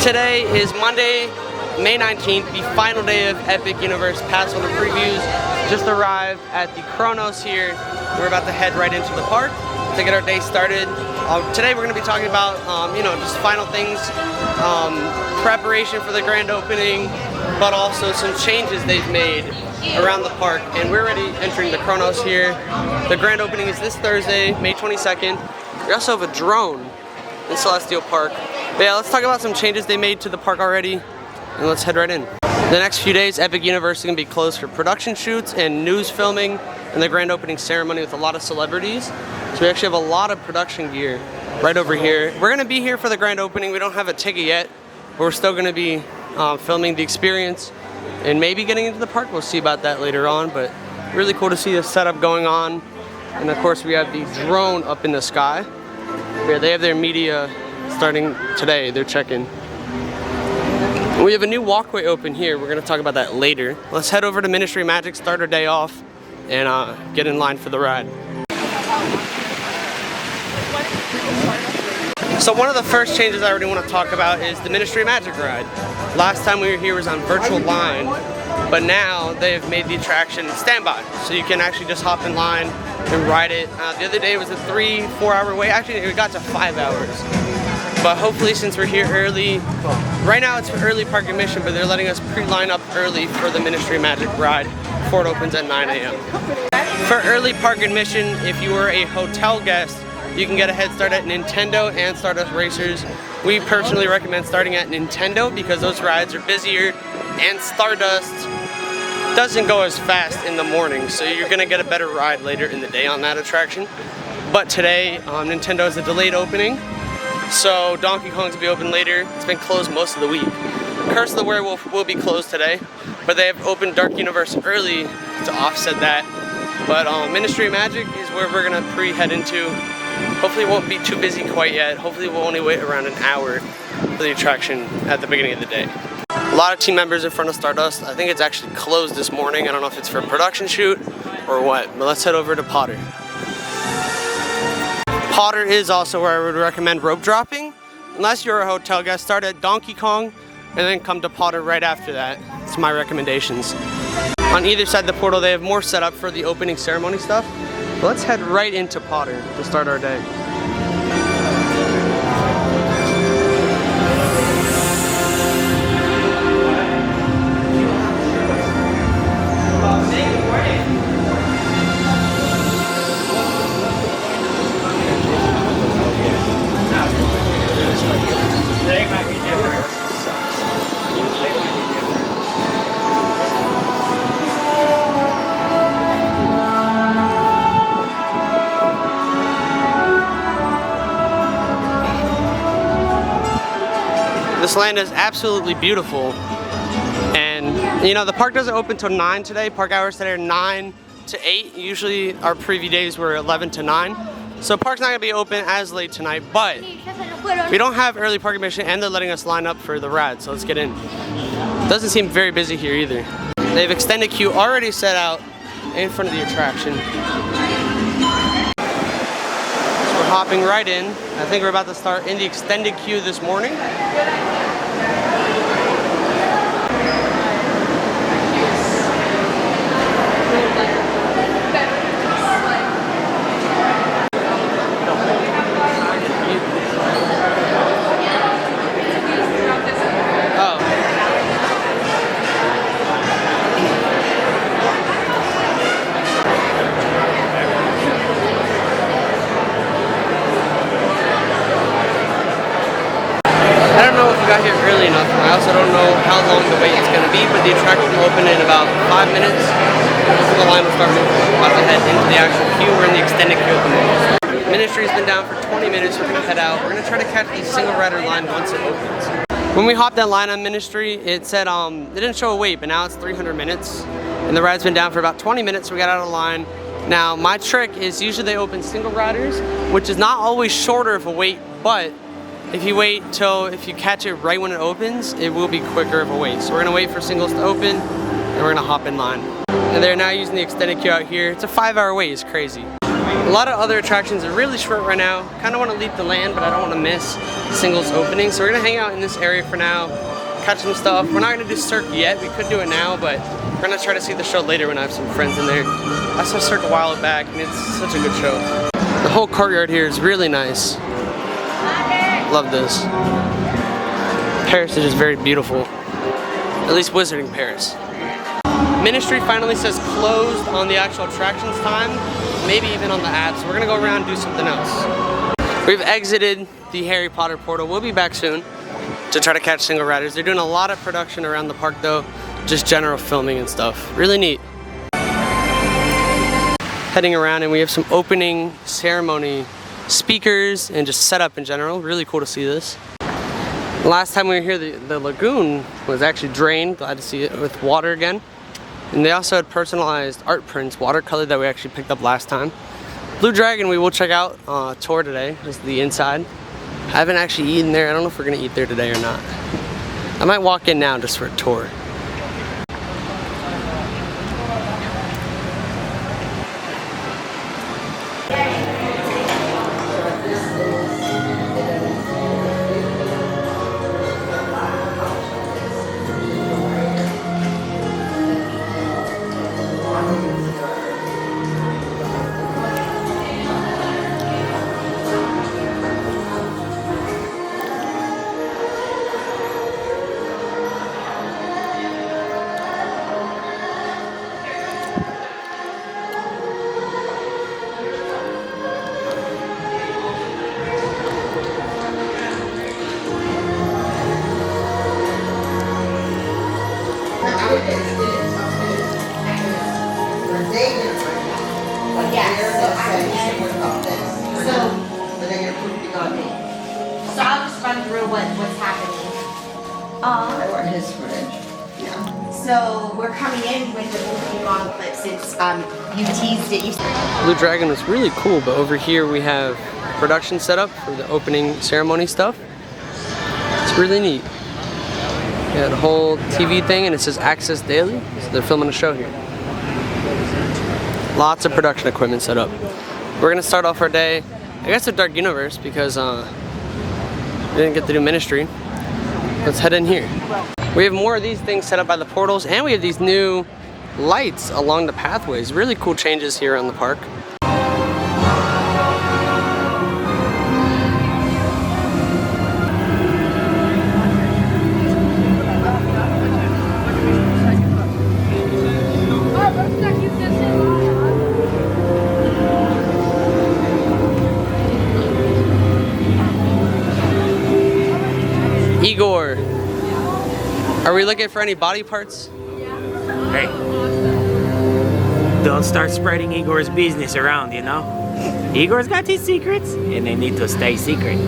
Today is Monday, May 19th, the final day of Epic Universe passholder previews. Just arrived at the Kronos here. We're about to head right into the park to get our day started. Today we're going to be talking about, just final things, preparation for the grand opening, but also some changes they've made around the park. And we're already entering the Kronos here. The grand opening is this Thursday, May 22nd. We also have a drone in Celestial Park. But yeah, let's talk about some changes they made to the park already, and let's head right in. The next few days, Epic Universe is going to be closed for production shoots and news filming and the grand opening ceremony with a lot of celebrities. So we actually have a lot of production gear right over here. We're going to be here for the grand opening. We don't have a ticket yet, but we're still going to be filming the experience and maybe getting into the park. We'll see about that later on, but really cool to see the setup going on. And of course, we have the drone up in the sky. Yeah, they have their media starting today. They're checking. We have a new walkway open here. We're going to talk about that later. Let's head over to Ministry Magic, start our day off, and get in line for the ride. So one of the first changes I already want to talk about is the Ministry Magic ride. Last time we were here was on virtual line, but now they've made the attraction standby. So you can actually just hop in line and ride it. The other day was a 3-4 hour wait. Actually, it got to 5 hours. But hopefully, since we're here early, right now it's for early park admission, but they're letting us pre-line up early for the Ministry Magic ride before it opens at 9 a.m. For early park admission, if you were a hotel guest, you can get a head start at Nintendo and Stardust Racers. We personally recommend starting at Nintendo because those rides are busier, and Stardust doesn't go as fast in the morning, so you're gonna get a better ride later in the day on that attraction. But today, Nintendo is a delayed opening, so Donkey Kong's will be open later. It's been closed most of the week. Curse of the Werewolf will be closed today, but they have opened Dark Universe early to offset that. But Ministry of Magic is where we're gonna pre-head into. Hopefully it won't be too busy quite yet. Hopefully we'll only wait around an hour for the attraction at the beginning of the day. A lot of team members in front of Stardust. I think it's actually closed this morning. I don't know if it's for a production shoot or what, but let's head over to Potter. Potter is also where I would recommend rope dropping. Unless you're a hotel guest, start at Donkey Kong and then come to Potter right after that. It's my recommendations. On either side of the portal, they have more set up for the opening ceremony stuff. But let's head right into Potter to start our day. This land is absolutely beautiful, and the park doesn't open till 9 today. Park hours today are 9 to 8. Usually our preview days were 11 to 9. So park's not gonna be open as late tonight, but we don't have early park admission and they're letting us line up for the ride, so let's get in. Doesn't seem very busy here either. They have extended queue already set out in front of the attraction. So we're hopping right in. I think we're about to start in the extended queue this morning. Got here early enough. I also don't know how long the wait is going to be, but the attraction will open in about 5 minutes. The line will start moving. We're about to head into the actual queue. We're in the extended queue at the moment. Ministry's been down for 20 minutes. We're going to head out. We're going to try to catch the single rider line once it opens. When we hopped that line on Ministry, it said it didn't show a wait, but now it's 300 minutes. And the ride's been down for about 20 minutes, so we got out of line. Now, my trick is usually they open single riders, which is not always shorter of a wait, but if you wait till, if you catch it right when it opens, it will be quicker of a wait. So we're gonna wait for singles to open, and we're gonna hop in line. And they're now using the extended queue out here. It's a 5-hour wait, it's crazy. A lot of other attractions are really short right now. Kind of want to leap the land, but I don't want to miss Singles opening. So we're going to hang out in this area for now, catch some stuff. We're not going to do Cirque yet. We could do it now, but we're going to try to see the show later when I have some friends in there. I saw Cirque a while back, and it's such a good show. The whole courtyard here is really nice. Love this. Paris is just very beautiful. At least Wizarding Paris. Ministry finally says closed on the actual attractions time, maybe even on the app, so we're gonna go around and do something else. We've exited the Harry Potter portal. We'll be back soon to try to catch Single Riders. They're doing a lot of production around the park though, just general filming and stuff. Really neat. Heading around, and we have some opening ceremony speakers and just setup in general. Really cool to see this. Last time we were here, the lagoon was actually drained. Glad to see it with water again. And they also had personalized art prints, watercolor, that we actually picked up last time. Blue Dragon we will check out tour today, just the inside. I haven't actually eaten there. I don't know if we're gonna eat there today or not. I might walk in now just for a tour. So I'll just run through what's happening. His footage. Yeah. So we're coming in with the movie long clip since you teased it. Blue Dragon was really cool, but over here we have production set up for the opening ceremony stuff. It's really neat. We had a whole TV thing, and it says Access Daily, so they're filming a show here. Lots of production equipment set up. We're gonna start off our day, I guess, at Dark Universe, because we didn't get to do Ministry. Let's head in here. We have more of these things set up by the portals, and we have these new lights along the pathways. Really cool changes here on the park. Igor, are we looking for any body parts? Hey, don't start spreading Igor's business around, you know? Igor's got his secrets, and they need to stay secret.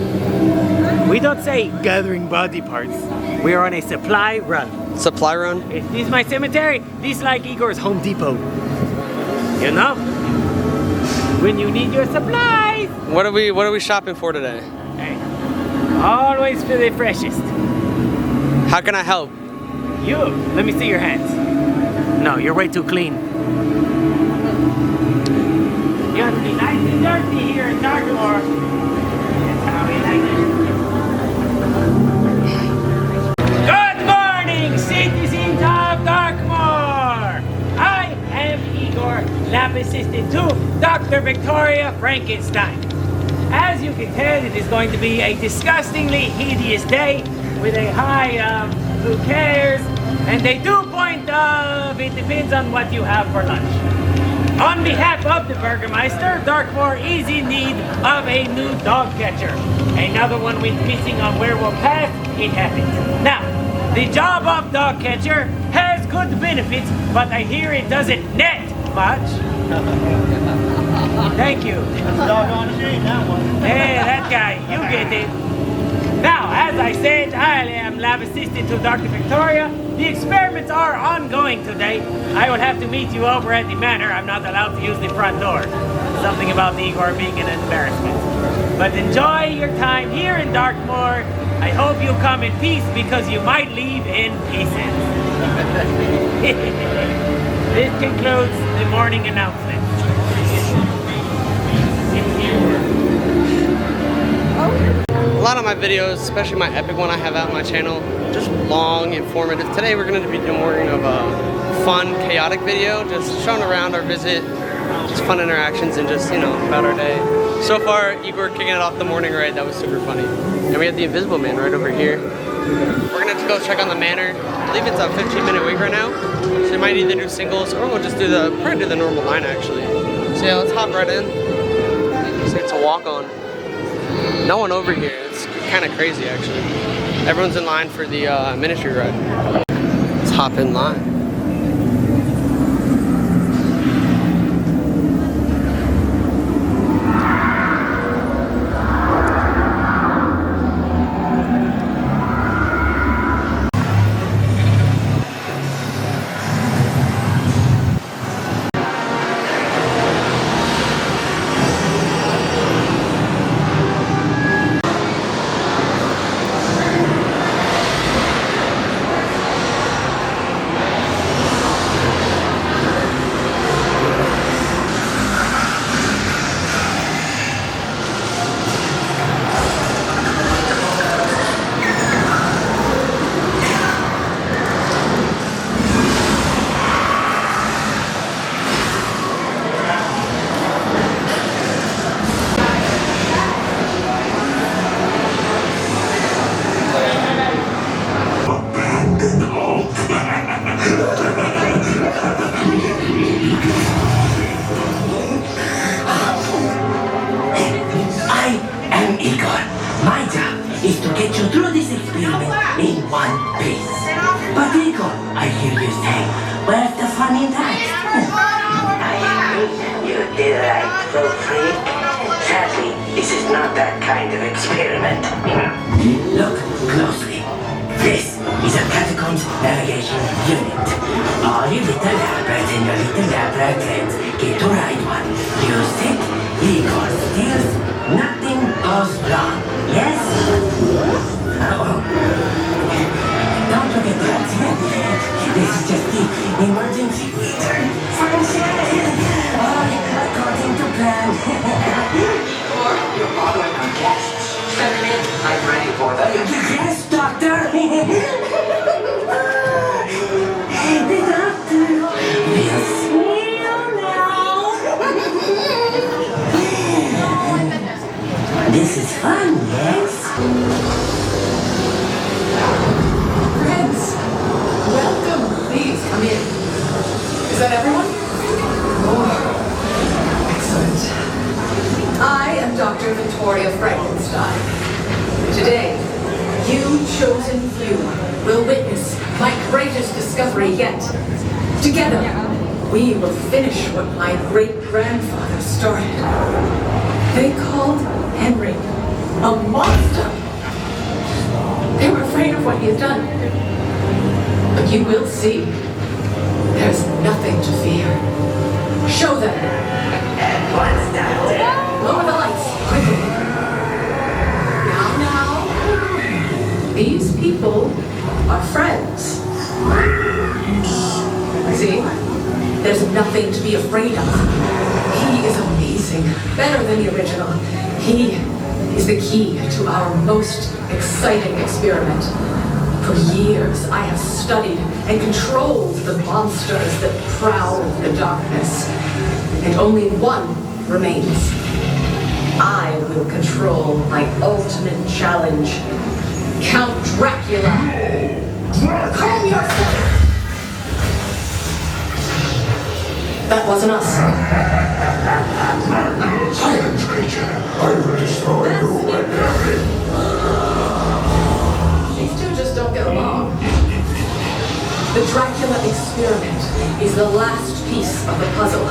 We don't say gathering body parts. We're on a supply run. Supply run? If this is my cemetery, this is like Igor's Home Depot. You know? When you need your supplies. What are we shopping for today? Hey, always for the freshest. How can I help? You, let me see your hands. No, you're way too clean. You have to be nice and dirty here in Darkmoor. That's how we like it. Good morning, citizens of Darkmoor. I am Igor, lab assistant to Dr. Victoria Frankenstein. As you can tell, it is going to be a disgustingly hideous day with a high who cares, and they do point of it depends on what you have for lunch. On behalf of the Burgermeister, Darkmoor is in need of a new dog catcher. Another one went missing on Werewolf Path. It happens. Now, the job of dog catcher has good benefits, but I hear it doesn't net much. Thank you. Hey, that guy, you get it. Now, as I said, I am lab assistant to Dr. Victoria. The experiments are ongoing today. I will have to meet you over at the manor. I'm not allowed to use the front door. Something about the Igor being an embarrassment. But enjoy your time here in Darkmoor. I hope you come in peace, because you might leave in pieces. This concludes the morning announcement. A lot of my videos, especially my epic one I have out on my channel, just long, informative. Today we're going to be doing more of a fun, chaotic video, just showing around our visit, just fun interactions and just, you know, about our day. So far, Igor kicking it off the morning ride, that was super funny. And we have the Invisible Man right over here. We're gonna have to go check on the manor. I believe it's a 15-minute wait right now. So we might either do singles or we'll just do probably do the normal line actually. So yeah, let's hop right in. So it's a walk on. No one over here. It's kind of crazy actually. Everyone's in line for the ministry ride. Let's hop in line. Look closely. This is a catacombs navigation unit. All you little labrats and your little labrat friends get to ride one. Use it, Igor steals, nothing goes wrong. Yes? Don't forget that. This is just the emergency meter. All according to plan. Or you're bothering our guests. I'm ready for them. Yes, Doctor! The doctor will see you now. This is fun, yes? Friends, welcome. Please come in. Is that everyone? Oh, excellent. I am Dr. Victoria Frankenstein. Today, you chosen few will witness my greatest discovery yet. Together, we will finish what my great-grandfather started. They called Henry a monster. They were afraid of what he had done. But you will see, there's nothing to fear. Show them. And what's that? Lower the lights, quickly. Now. These people are friends. See? There's nothing to be afraid of. He is amazing. Better than the original. He is the key to our most exciting experiment. For years, I have studied and controlled the monsters that prowl the darkness. And only one remains. I will control my ultimate challenge. Count Dracula. Calm yourself. That wasn't us. Silence, creature. I will destroy you and These two just don't get along. The Dracula experiment is the last piece of the puzzle.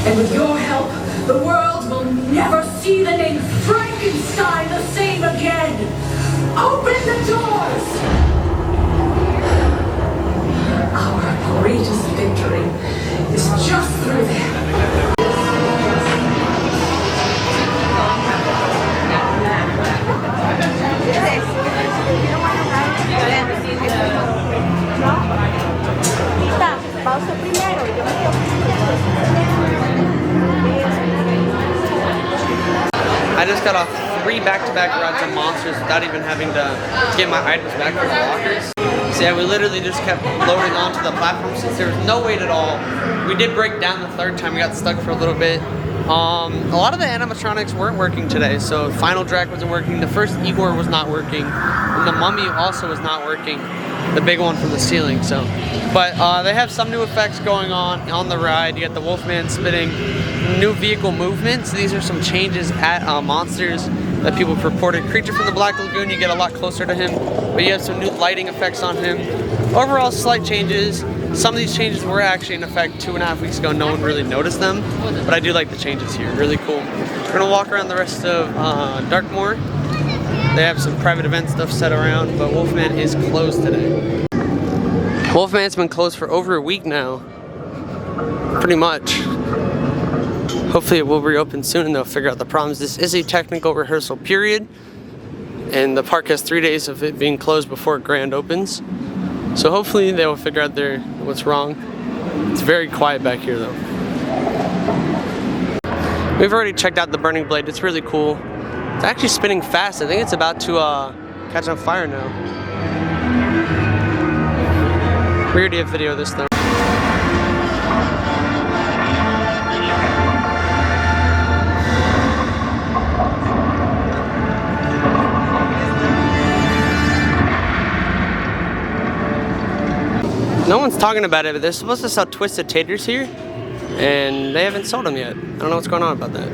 And with your help, the world will never see the name Frankenstein the same again. Open the doors! Our greatest victory is just through there. Pausa primero. I just got off 3 back-to-back rides on Monsters without even having to get my items back from the lockers. So yeah, we literally just kept loading onto the platform since there was no wait at all. We did break down the 3rd time, we got stuck for a little bit. A lot of the animatronics weren't working today, so Final Drac wasn't working, the first Igor was not working, and the Mummy also was not working, the big one from the ceiling. So, but they have some new effects going on the ride. You got the Wolfman spinning, new vehicle movements. These are some changes at Monsters that people have reported. Creature from the Black Lagoon, you get a lot closer to him, but you have some new lighting effects on him. Overall, slight changes. Some of these changes were actually in effect 2.5 weeks ago. No one really noticed them, but I do like the changes here. Really cool. We're gonna walk around the rest of Darkmoor. They have some private event stuff set around, but Wolfman is closed today. Wolfman's been closed for over a week now, pretty much. Hopefully it will reopen soon and they'll figure out the problems. This is a technical rehearsal period, and the park has 3 days of it being closed before it grand opens. So hopefully they will figure out what's wrong. It's very quiet back here though. We've already checked out the Burning Blade. It's really cool. It's actually spinning fast. I think it's about to catch on fire now. We already have video of this though. No one's talking about it, but they're supposed to sell Twisted Taters here, and they haven't sold them yet. I don't know what's going on about that.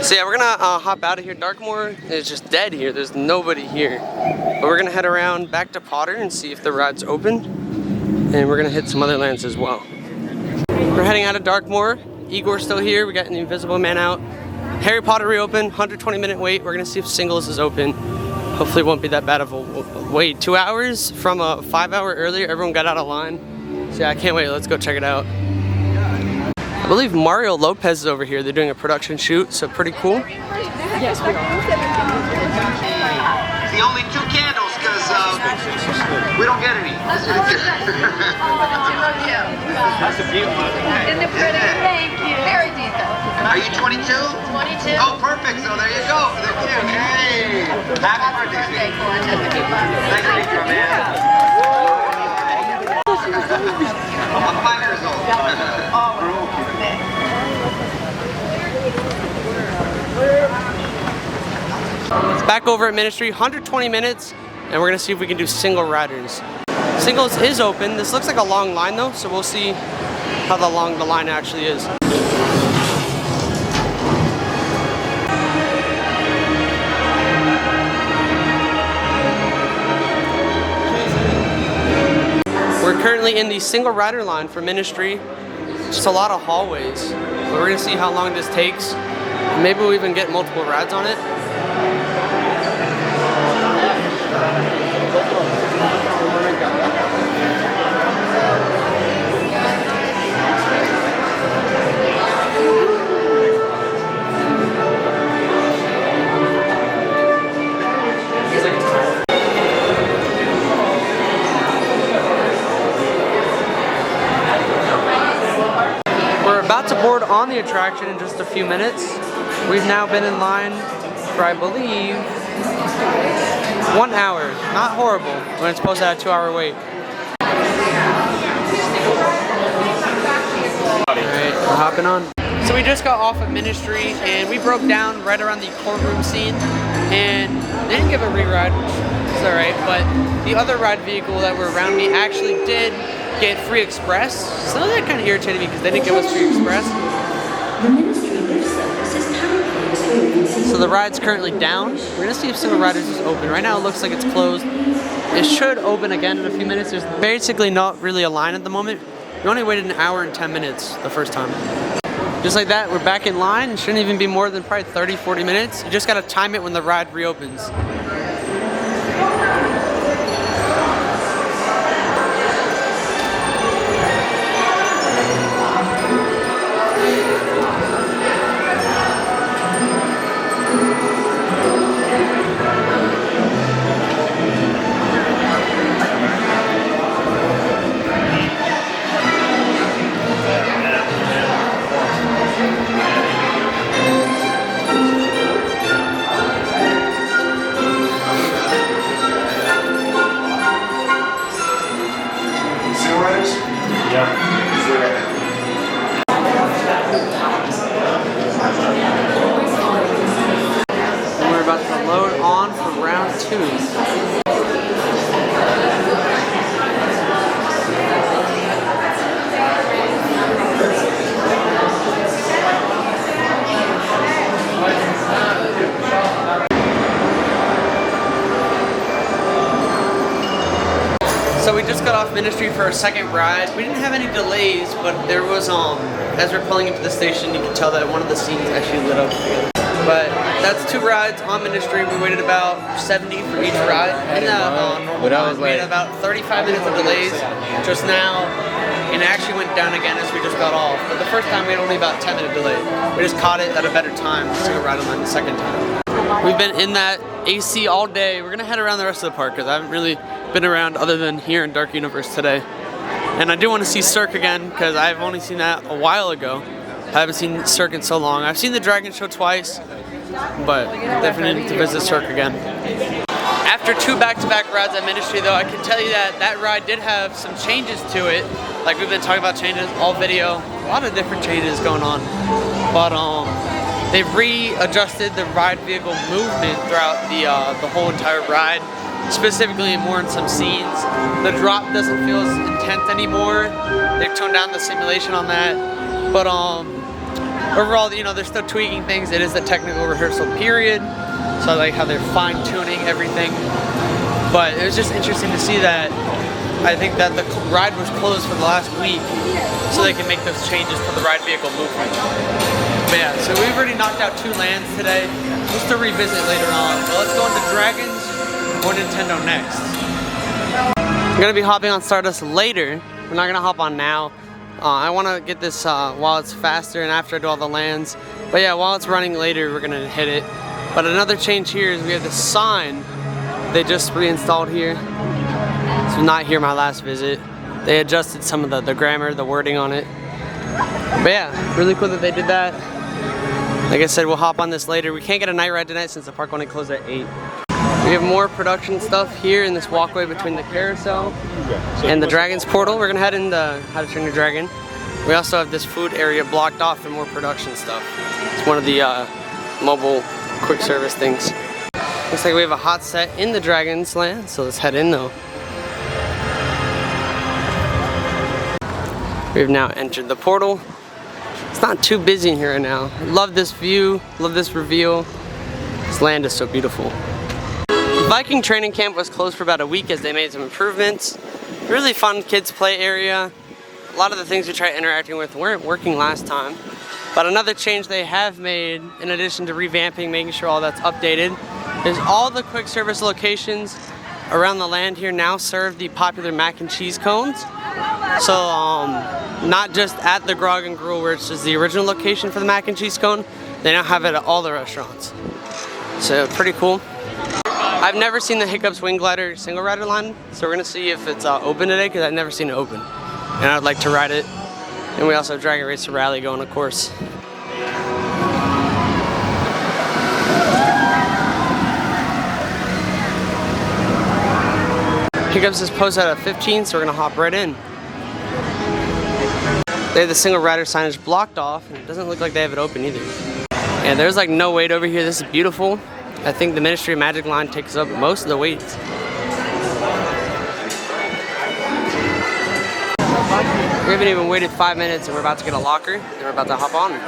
So yeah, we're gonna hop out of here. Darkmoor is just dead here. There's nobody here. But we're gonna head around back to Potter and see if the ride's open, and we're gonna hit some other lands as well. We're heading out of Darkmoor. Igor's still here. We got an Invisible Man out. Harry Potter reopened, 120-minute wait. We're gonna see if Singles is open. Hopefully it won't be that bad of a wait. 2 hours from a 5-hour earlier. Everyone got out of line. So yeah, I can't wait. Let's go check it out. I believe Mario Lopez is over here. They're doing a production shoot, so pretty cool. Yes, we are. The only 2 candles, because we don't get any. That's a beautiful one. Isn't it pretty? Thank you. Very detailed. Are you 22? 22. Oh, perfect. So there you go. For the kid. Hey. Happy birthday, Steve. Thank you, man. I'm 5 years old. It's back over at Ministry, 120 minutes, and we're gonna see if we can do single riders. Singles is open. This looks like a long line though, so we'll see how long the line actually is. We're currently in the single rider line for Ministry. Just a lot of hallways. But we're gonna see how long this takes. Maybe we'll even get multiple rides on it. We're about to board on the attraction in just a few minutes. We've now been in line for, I believe, 1 hour. Not horrible when it's supposed to have a 2-hour wait. Alright, we're hopping on. So we just got off of Ministry and we broke down right around the courtroom scene, and they didn't give a re-ride, which is alright, but the other ride vehicle that were around me actually did get free express. So that kind of irritated me because they didn't give us free express. So the ride's currently down. We're gonna see if Single Riders is open. Right now it looks like it's closed. It should open again in a few minutes. There's basically not really a line at the moment. We only waited 1 hour and 10 minutes the first time. Just like that, we're back in line. It shouldn't even be more than probably 30, 40 minutes. You just gotta time it when the ride reopens. So we just got off Ministry for our second ride. We didn't have any delays, but there was, as we're pulling into the station, you can tell that one of the scenes actually lit up. But that's 2 rides on Ministry. We waited about 70 for each ride. And normal line, we had about 35 minutes of delays just now. And it actually went down again as we just got off. But the first time we had only about 10-minute delay. We just caught it at a better time to go ride on line the second time. We've been in that AC all day. We're gonna head around the rest of the park because I haven't really been around other than here in Dark Universe today. And I do want to see Cirque again because I've only seen that a while ago. I haven't seen Cirque in so long. I've seen the Dragon Show twice, but definitely need to visit Cirque again. After 2 back-to-back rides at Ministry though, I can tell you that that ride did have some changes to it. Like we've been talking about changes all video. A lot of different changes going on. But they've readjusted the ride vehicle movement throughout the whole entire ride. Specifically more in some scenes. The drop doesn't feel as intense anymore. They've toned down the simulation on that. But overall, you know, they're still tweaking things. It is a technical rehearsal period. So I like how they're fine-tuning everything. But it was just interesting to see that. I think that the ride was closed for the last week so they can make those changes to the ride vehicle movement. But yeah, so we've already knocked out 2 lands today. We'll still revisit later on. So let's go into Dragons or Nintendo next. I'm gonna be hopping on Stardust later. We're not gonna hop on now. I wanna get this while it's faster and after I do all the lands. But yeah, while it's running later, we're gonna hit it. But another change here is we have this sign they just reinstalled here. This was not here my last visit. They adjusted some of the grammar, the wording on it. But yeah, really cool that they did that. Like I said, we'll hop on this later. We can't get a night ride tonight since the park only closed at 8. We have more production stuff here in this walkway between the carousel and the Dragon's Portal. We're gonna head into How to Train Your Dragon. We also have this food area blocked off for more production stuff. It's one of the mobile quick service things. Looks like we have a hot set in the Dragon's Land, so let's head in though. We've now entered the portal. It's not too busy in here right now. Love this view, love this reveal. This land is so beautiful. Viking training camp was closed for about a week as they made some improvements. Really fun kids play area. A lot of the things we tried interacting with weren't working last time. But another change they have made, in addition to revamping, making sure all that's updated, is all the quick service locations around the land here now serve the popular mac and cheese cones. So not just at the Grog and Gruel where it's just the original location for the mac and cheese cone, they now have it at all the restaurants. So pretty cool. I've never seen the Hiccups Wing Glider single rider line, so we're gonna see if it's open today because I've never seen it open. And I'd like to ride it. And we also have Dragon Racer Rally going, of course. Hiccups is posted at 15, so we're gonna hop right in. They have the single rider signage blocked off, and it doesn't look like they have it open either. And there's like no wait over here. This is beautiful. I think the Ministry of Magic line takes up most of the waits. We haven't even waited 5 minutes and we're about to get a locker and we're about to hop on.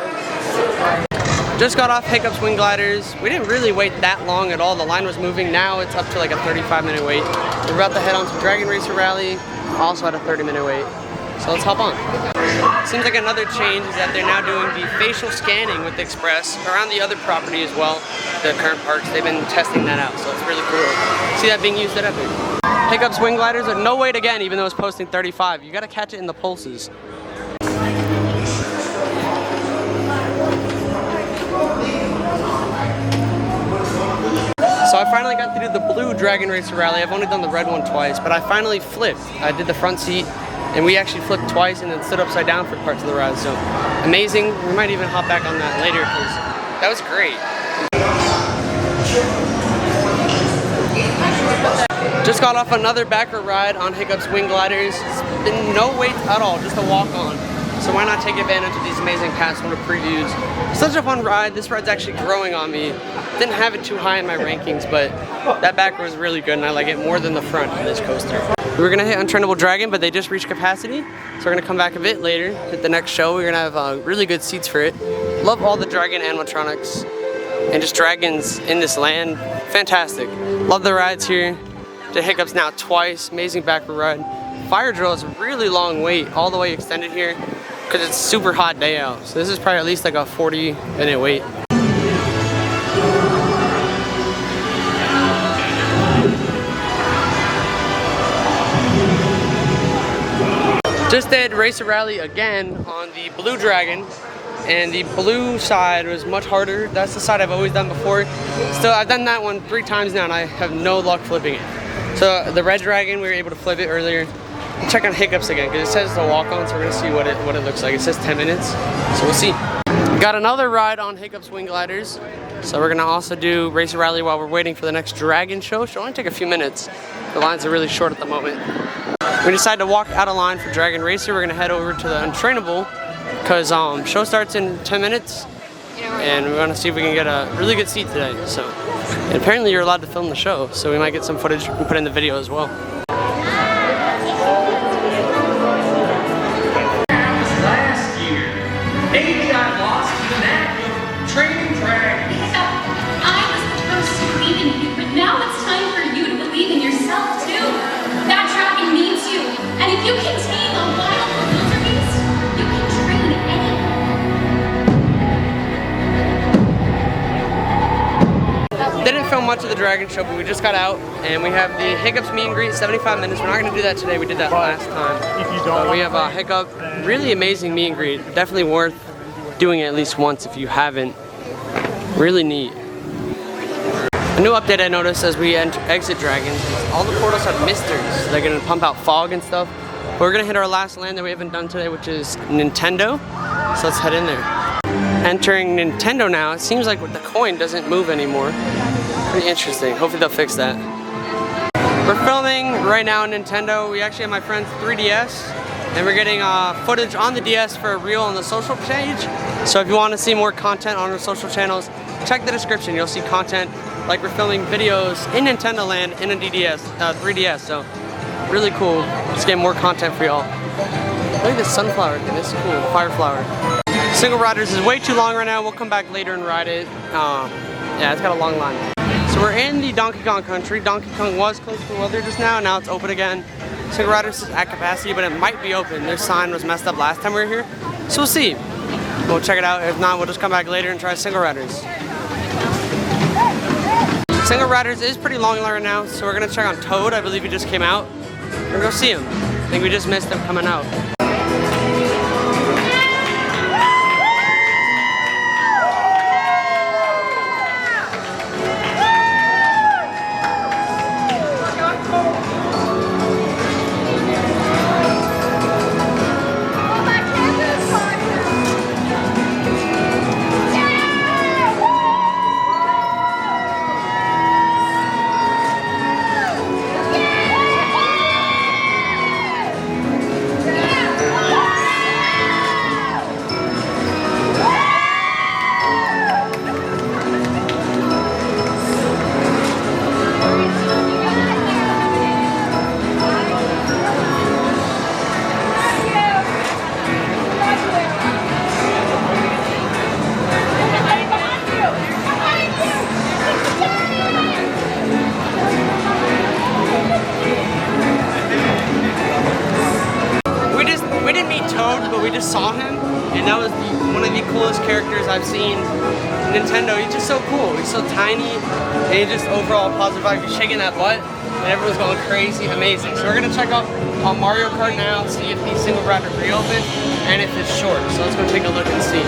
Just got off Hiccups Wing Gliders. We didn't really wait that long at all. The line was moving. Now it's up to like a 35-minute wait. We're about to head on to Dragon Racer Rally, also at a 30-minute wait. So let's hop on. Seems like another change is that they're now doing the facial scanning with the Express around the other property as well. The current parks, they've been testing that out, so it's really cool. See that being used at Epic. Hiccups Wing Gliders with no wait again, even though it's posting 35. You gotta catch it in the pulses. So I finally got to do the blue Dragon Racer Rally. I've only done the red one twice, but I finally flipped. I did the front seat, and we actually flipped twice and then stood upside down for parts of the ride. So amazing. We might even hop back on that later because that was great. Just got off another backer ride on Hiccups Wing Gliders. It's been no wait at all, just a walk on. So why not take advantage of these amazing passholder previews? Such a fun ride. This ride's actually growing on me. Didn't have it too high in my rankings, but that backer was really good and I like it more than the front of this coaster. We were gonna hit Untrainable Dragon, but they just reached capacity. So we're gonna come back a bit later, hit the next show. We're gonna have really good seats for it. Love all the Dragon animatronics and just dragons in this land. Fantastic. Love the rides here. to Hiccups now twice. Amazing back row ride. Fire drill is a really long wait, all the way extended here, because it's a super hot day out. So this is probably at least like a 40-minute wait. Just did Racer Rally again on the Blue Dragon, and the blue side was much harder. That's the side I've always done before. Still, I've done that one 3 times now and I have no luck flipping it. So the Red Dragon, we were able to flip it earlier. Check on Hiccups again, because it says to walk on, so we're gonna see what it looks like. It says 10 minutes, so we'll see. Got another ride on Hiccups Wing Gliders. So we're gonna also do Racer Rally while we're waiting for the next Dragon show. Should only take a few minutes. The lines are really short at the moment. We decided to walk out of line for Dragon Racer. We're gonna head over to the Untrainable because show starts in 10 minutes, and we're gonna see if we can get a really good seat today. So, and apparently you're allowed to film the show, so we might get some footage we can put in the video as well. Last year, maybe I lost the knack of training dragons. I was supposed to believe in you, but now it's time for you to believe in yourself too. That dragon needs you, and if you can tame a wild wildebeest, you can train anyone. Didn't film much of the Dragon show, but we just got out and we have the Hiccups meet and greet, 75 minutes. We're not gonna do that today, we did that last time. But we have a Hiccup, really amazing meet and greet. Definitely worth doing it at least once if you haven't. Really neat. A new update I noticed as we exit Dragons is all the portals have misters. They're gonna pump out fog and stuff. But we're gonna hit our last land that we haven't done today, which is Nintendo. So let's head in there. Entering Nintendo now, it seems like the coin doesn't move anymore. Pretty interesting. Hopefully they'll fix that. We're filming right now in Nintendo. We actually have my friend's 3DS, and we're getting footage on the DS for a reel on the social page. So if you want to see more content on our social channels, check the description. You'll see content like we're filming videos in Nintendo Land in a 3DS. So really cool. Just getting more content for y'all. Look at this sunflower thing. This is cool. Fire flower. Single Riders is way too long right now. We'll come back later and ride it. Yeah, it's got a long line. So we're in the Donkey Kong country. Donkey Kong was closed for weather just now. Now it's open again. Single Riders is at capacity, but it might be open. Their sign was messed up last time we were here. So we'll see. We'll check it out. If not, we'll just come back later and try Single Riders. Single Riders is pretty long right now, so we're gonna check on Toad. I believe he just came out. We're gonna go see him. I think we just missed him coming out. But we just saw him, and that was one of the coolest characters I've seen in Nintendo. He's just so cool. He's so tiny, and he's just overall positive vibe. He's shaking that butt, and everyone's going crazy. Amazing. So we're gonna check out on Mario Kart now, see if the Single Rider reopened, and if it's short. So let's go take a look and see.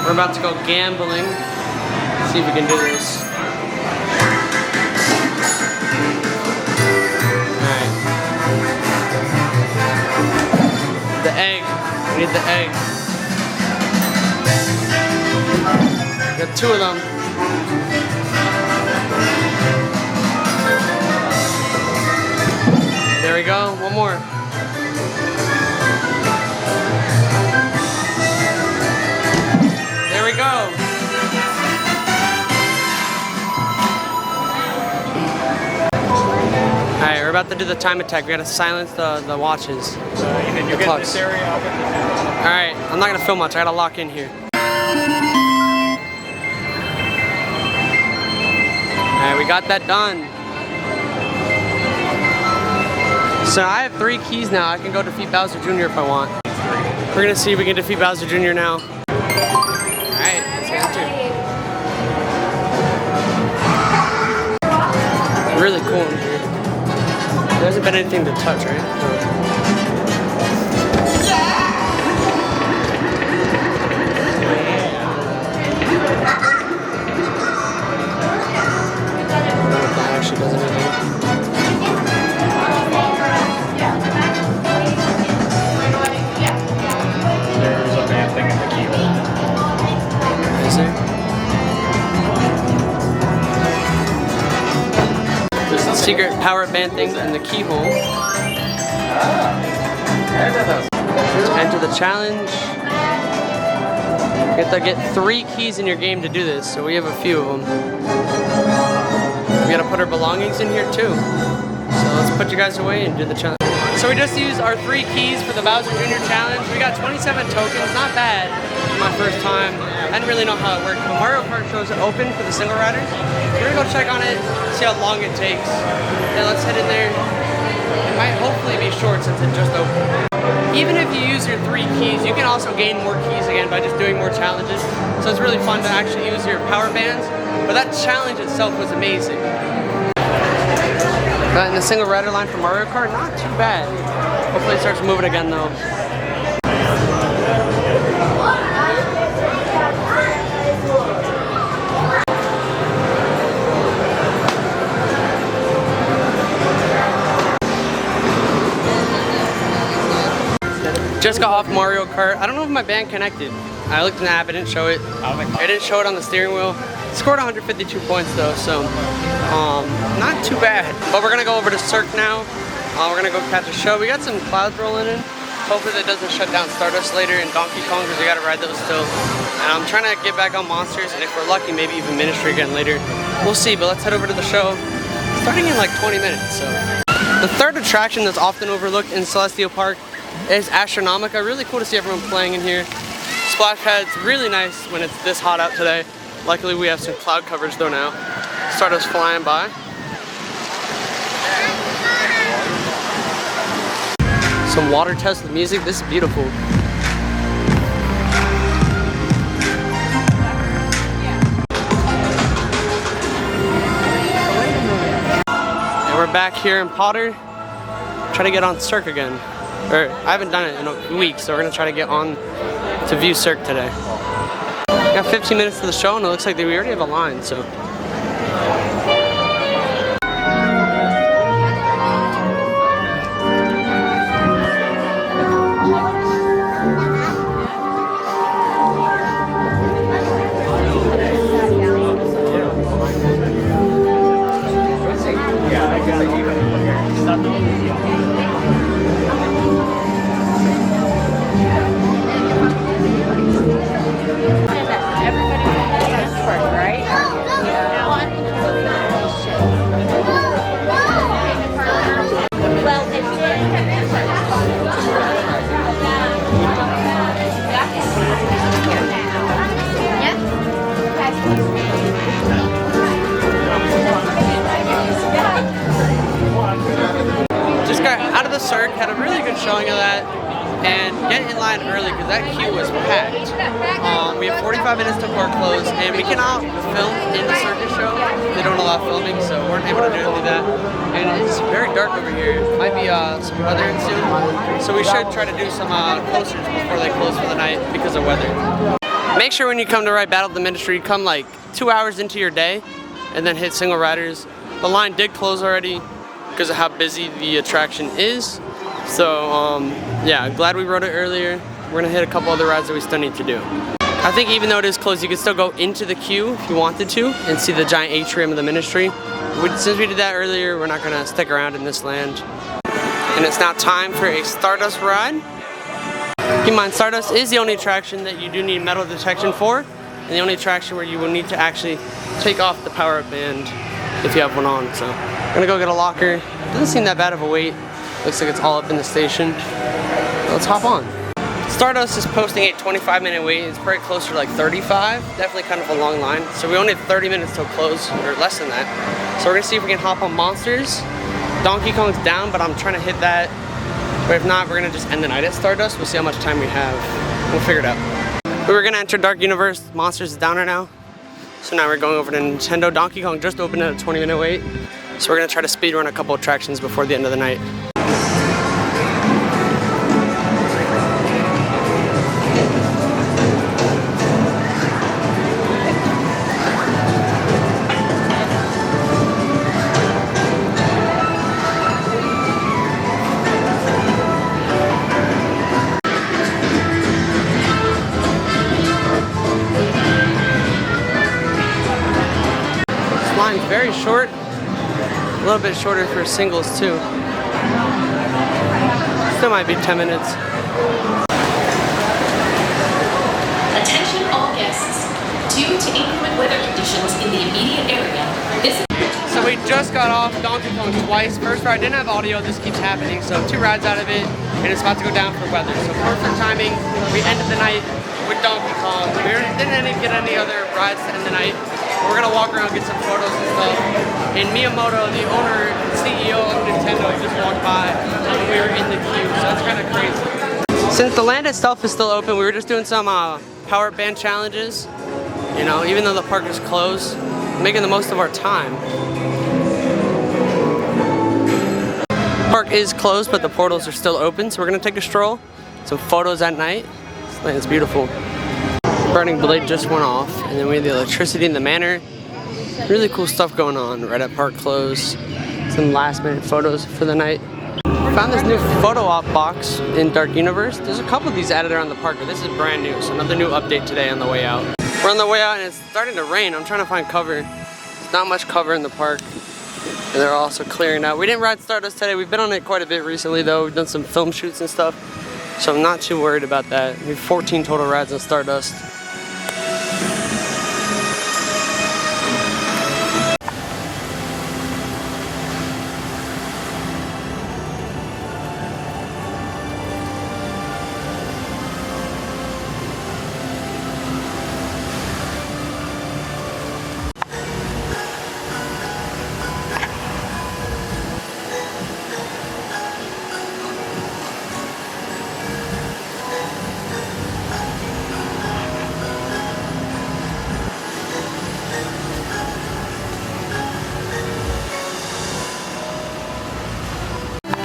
We're about to go gambling. See if we can do this. Alright. The egg. We need the egg. Got 2 of them. There we go. One more. There we go. Alright, we're about to do the time attack. We gotta silence the watches. The clocks. Alright, I'm not gonna film much. I gotta lock in here. Alright, we got that done. So I have 3 keys now. I can go defeat Bowser Jr. if I want. We're gonna see if we can defeat Bowser Jr. now. Alright, let's get into it. Really cool in here. There hasn't been anything to touch, right? Actually doesn't anything. There's a bad thing in the keyhole. Is there? There's a secret power band thing in the keyhole. To enter the challenge, you have to get 3 keys in your game to do this, so we have a few of them. We gotta put our belongings in here too. So let's put you guys away and do the challenge. So we just used our 3 keys for the Bowser Jr. challenge. We got 27 tokens, not bad for my first time. I didn't really know how it worked, but Mario Kart shows it open for the single riders. We're gonna go check on it, see how long it takes. Then let's head in there. It might hopefully be short since it just opened. Even if you use your 3 keys, you can also gain more keys again by just doing more challenges. So it's really fun to actually use your power bands. But that challenge itself was amazing. But in the single rider line for Mario Kart, not too bad. Hopefully it starts moving again though. Just got off Mario Kart. I don't know if my band connected. I looked in the app, it didn't show it. It didn't show it on the steering wheel. Scored 152 points though, so not too bad. But we're gonna go over to Cirque now. We're gonna go catch a show. We got some clouds rolling in. Hopefully that doesn't shut down Stardust later in Donkey Kong because we gotta ride those still. And I'm trying to get back on Monsters, and if we're lucky, maybe even Ministry again later. We'll see, but let's head over to the show. Starting in like 20 minutes, so. The third attraction that's often overlooked in Celestial Park is Astronomica. Really cool to see everyone playing in here. Splash pad's really nice when it's this hot out today. Luckily we have some cloud coverage though now. Stardust flying by. Some water tests with music. This is beautiful. And we're back here in Potter. Trying to get on Cirque again. Or I haven't done it in a week, so we're gonna try to get on to view Cirque today. We got 15 minutes to the show and it looks like we already have a line, so. Just got out of the Cirque, had a really good showing of that, and get in line early because that queue was packed. We have 45 minutes till park close, and we cannot film in the circus show. They don't allow filming, so we weren't able to do that. And it's very dark over here. Might be some weather in soon, so we should try to do some posters before they close for the night because of weather. Make sure when you come to ride Battle of the Ministry, come like 2 hours into your day, and then hit single riders. The line did close already because of how busy the attraction is. So yeah, glad we rode it earlier. We're gonna hit a couple other rides that we still need to do. I think even though it is closed, you can still go into the queue if you wanted to and see the giant atrium of the Ministry. Since we did that earlier, we're not gonna stick around in this land. And it's now time for a Stardust ride. Keep in mind, Stardust is the only attraction that you do need metal detection for, and the only attraction where you will need to actually take off the power band if you have one on. So I'm gonna go get a locker. Doesn't seem that bad of a wait. Looks like it's all up in the station. Let's hop on. Stardust is posting a 25-minute wait. It's probably closer to like 35. Definitely kind of a long line. So we only have 30 minutes till close, or less than that. So we're gonna see if we can hop on Monsters Donkey Kong's down, but I'm trying to hit that. But if not, we're gonna just end the night at Stardust. We'll see how much time we have. We'll figure it out. We were gonna enter Dark Universe. Monsters is down right now. So now we're going over to Nintendo. Donkey Kong just opened at a 20-minute wait. So we're gonna try to speed run a couple attractions before the end of the night. Line's very short, a little bit shorter for singles too. Still might be 10 minutes. Attention all guests. Due to inclement weather conditions in the immediate area, this is... So we just got off Donkey Kong twice. First ride didn't have audio, this keeps happening. So 2 rides out of it, and it's about to go down for weather. So perfect timing. We ended the night with Donkey Kong. We didn't get any other rides to end the night. We're gonna walk around, get some photos and stuff. And Miyamoto, the owner, CEO of Nintendo, just walked by and we were in the queue, so that's kind of crazy. Since the land itself is still open, we were just doing some power band challenges. You know, even though the park is closed, making the most of our time. The park is closed, but the portals are still open, so we're gonna take a stroll. Some photos at night. This land is beautiful. Burning blade just went off, and then we had the electricity in the manor. Really cool stuff going on right at park close. Some last minute photos for the night. Found this new photo op box in Dark Universe. There's a couple of these added around the park, but this is brand new, so another new update today on the way out. We're on the way out and it's starting to rain. I'm trying to find cover. There's not much cover in the park, and they're also clearing out. We didn't ride Stardust today. We've been on it quite a bit recently though. We've done some film shoots and stuff, so I'm not too worried about that. We have 14 total rides on Stardust.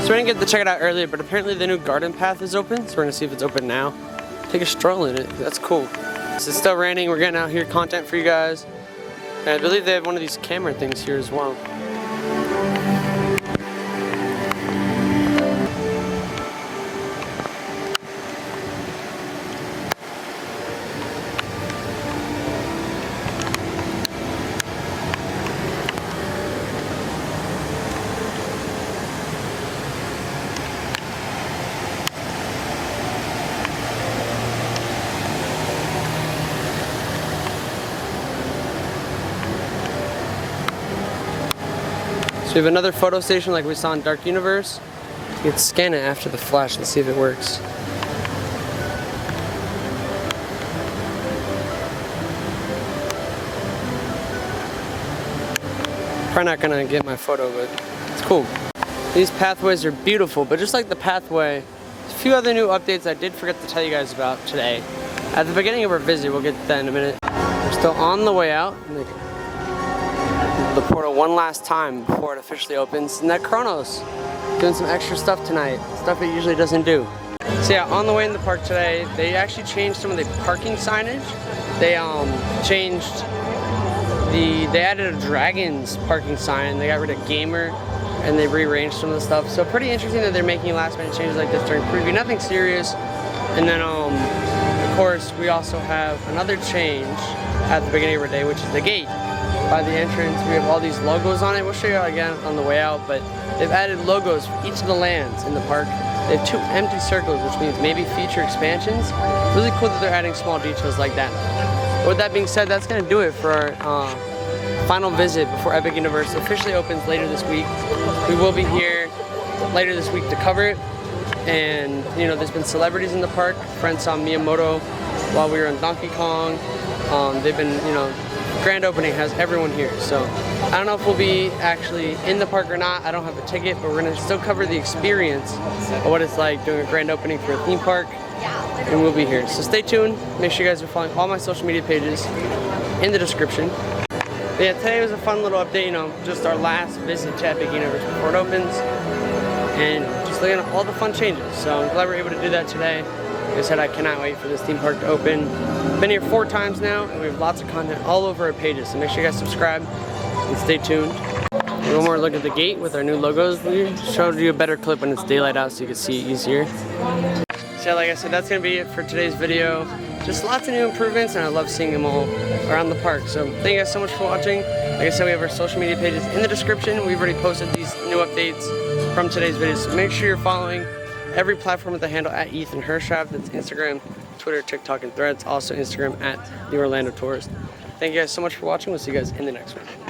So we didn't get to check it out earlier, but apparently the new garden path is open, so we're gonna see if it's open now. Take a stroll in it, that's cool. So it's still raining, we're getting out here content for you guys. And I believe they have one of these camera things here as well. So we have another photo station like we saw in Dark Universe. You can scan it after the flash and see if it works. Probably not gonna get my photo, but it's cool. These pathways are beautiful, but just like the pathway, there's a few other new updates I did forget to tell you guys about today. At the beginning of our visit, we'll get to that in a minute. We're still on the way out. The portal one last time before it officially opens. And that Kronos doing some extra stuff tonight, stuff it usually doesn't do. So yeah, on the way in the park today, they actually changed some of the parking signage. They they added a Dragons parking sign. They got rid of Gamer, and they rearranged some of the stuff. So pretty interesting that they're making last minute changes like this during preview. Nothing serious. And then of course we also have another change at the beginning of our day, which is the gate. By the entrance, we have all these logos on it. We'll show you again on the way out, but they've added logos for each of the lands in the park. They have 2 empty circles, which means maybe future expansions. Really cool that they're adding small details like that. But with that being said, that's gonna do it for our final visit before Epic Universe officially opens later this week. We will be here later this week to cover it. And you know, there's been celebrities in the park. Friends saw Miyamoto while we were on Donkey Kong. They've been, you know, grand opening has everyone here, so I don't know if we'll be actually in the park or not. I don't have a ticket, but we're gonna still cover the experience of what it's like doing a grand opening for a theme park, and we'll be here. So stay tuned. Make sure you guys are following all my social media pages in the description. But yeah, today was a fun little update, you know, just our last visit to Epic Universe before it opens, and just looking at all the fun changes. So I'm glad we're able to do that today. Like I said, I cannot wait for this theme park to open. Been here 4 times now, and we have lots of content all over our pages, so make sure you guys subscribe and stay tuned. One more look at the gate with our new logos. We showed you a better clip when it's daylight out so you can see it easier. So like I said, that's gonna be it for today's video. Just lots of new improvements, and I love seeing them all around the park. So thank you guys so much for watching. Like I said, we have our social media pages in the description. We've already posted these new updates from today's video, so make sure you're following every platform with the handle at Ethan Hershaft. That's Instagram, Twitter, TikTok, and Threads. Also Instagram at The Orlando Tourist. Thank you guys so much for watching. We'll see you guys in the next one.